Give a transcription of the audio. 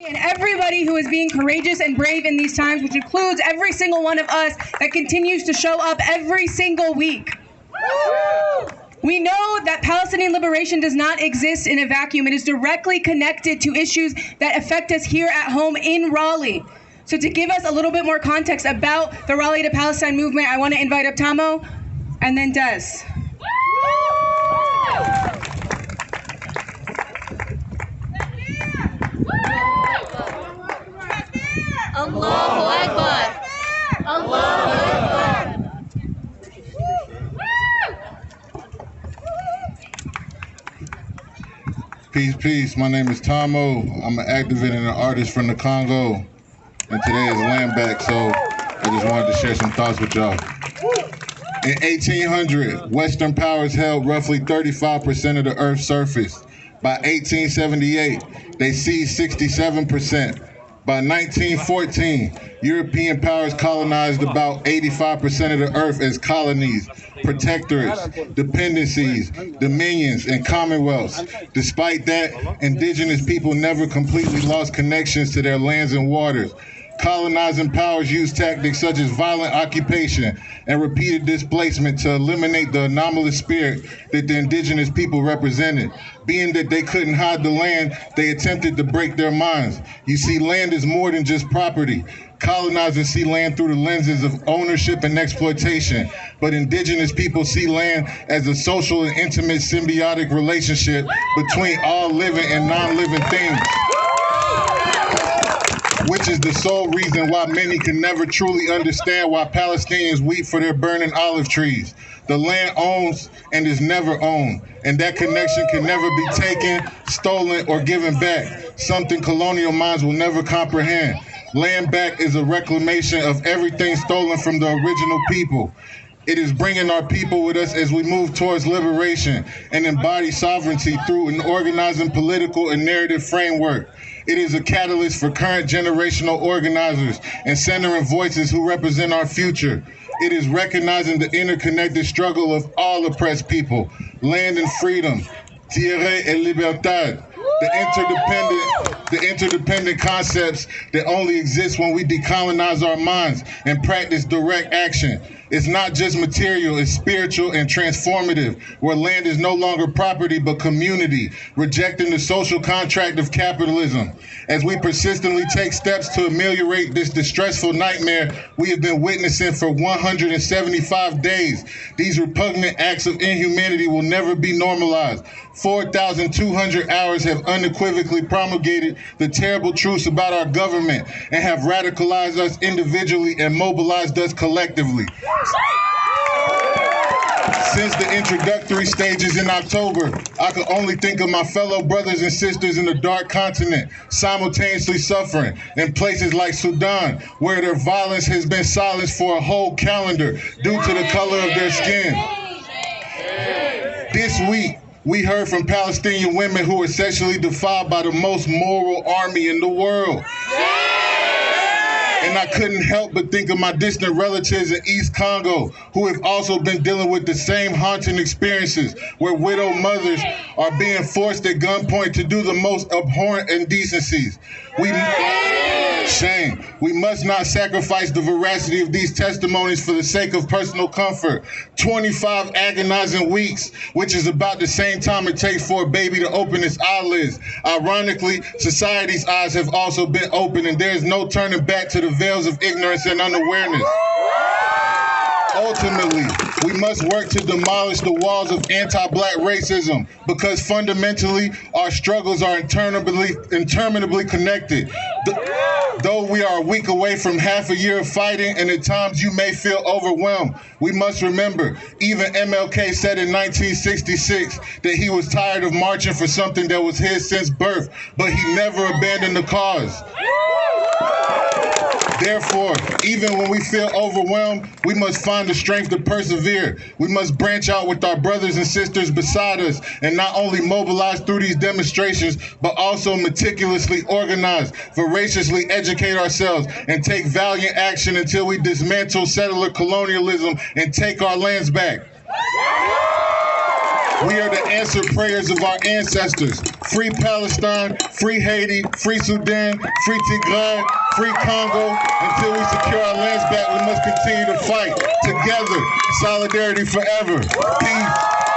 And everybody who is being courageous and brave in these times, which includes every single one of us that continues to show up every single week. We know that Palestinian liberation does not exist in a vacuum. It is directly connected to issues that affect us here at home in Raleigh. So to give us a little bit more context about the Raleigh to Palestine movement, I want to invite up Tamo and then Des. Allahu Akbar. Allahu Akbar. Peace, peace. My name is Tamo. I'm an activist and an artist from the Congo. And today is land back, so I just wanted to share some thoughts with y'all. In 1800, Western powers held roughly 35% of the Earth's surface. By 1878, they seized 67%. By 1914, European powers colonized about 85% of the earth as colonies, protectorates, dependencies, dominions, and commonwealths. Despite that, indigenous people never completely lost connections to their lands and waters. Colonizing powers used tactics such as violent occupation and repeated displacement to eliminate the anomalous spirit that the indigenous people represented. Being that they couldn't hide the land, they attempted to break their minds. You see, land is more than just property. Colonizers see land through the lenses of ownership and exploitation, but indigenous people see land as a social and intimate symbiotic relationship between all living and non-living things, which is the sole reason why many can never truly understand why Palestinians weep for their burning olive trees. The land owns and is never owned, and that connection can never be taken, stolen, or given back, something colonial minds will never comprehend. Land back is a reclamation of everything stolen from the original people. It is bringing our people with us as we move towards liberation and embody sovereignty through an organizing political and narrative framework. It is a catalyst for current generational organizers and centering voices who represent our future. It is recognizing the interconnected struggle of all oppressed people, land and freedom, tierra et libertad, the interdependent concepts that only exist when we decolonize our minds and practice direct action. It's not just material, it's spiritual and transformative, where land is no longer property but community, rejecting the social contract of capitalism. As we persistently take steps to ameliorate this distressful nightmare we have been witnessing for 175 days, these repugnant acts of inhumanity will never be normalized. 4,200 hours have unequivocally promulgated the terrible truths about our government and have radicalized us individually and mobilized us collectively. Since the introductory stages in October, I could only think of my fellow brothers and sisters in the dark continent simultaneously suffering in places like Sudan, where their violence has been silenced for a whole calendar due to the color of their skin. This week, we heard from Palestinian women who were sexually defiled by the most moral army in the world. And I couldn't help but think of my distant relatives in East Congo who have also been dealing with the same haunting experiences, where widowed mothers are being forced at gunpoint to do the most abhorrent indecencies. Shame. We must not sacrifice the veracity of these testimonies for the sake of personal comfort. 25 agonizing weeks, which is about the same time it takes for a baby to open its eyelids. Ironically, society's eyes have also been opened, and there is no turning back to the veils of ignorance and unawareness. Ultimately, we must work to demolish the walls of anti-Black racism, because fundamentally, our struggles are interminably connected. Though we are a week away from half a year of fighting, and at times you may feel overwhelmed, we must remember, even MLK said in 1966 that he was tired of marching for something that was his since birth, but he never abandoned the cause. Therefore, even when we feel overwhelmed, we must find the strength to persevere. We must branch out with our brothers and sisters beside us and not only mobilize through these demonstrations, but also meticulously organize, voraciously educate ourselves, and take valiant action until we dismantle settler colonialism and take our lands back. We are the answered prayers of our ancestors. Free Palestine, free Haiti, free Sudan, free Tigray, free Congo. Until we secure our lands back, we must continue to fight together. Solidarity forever. Peace.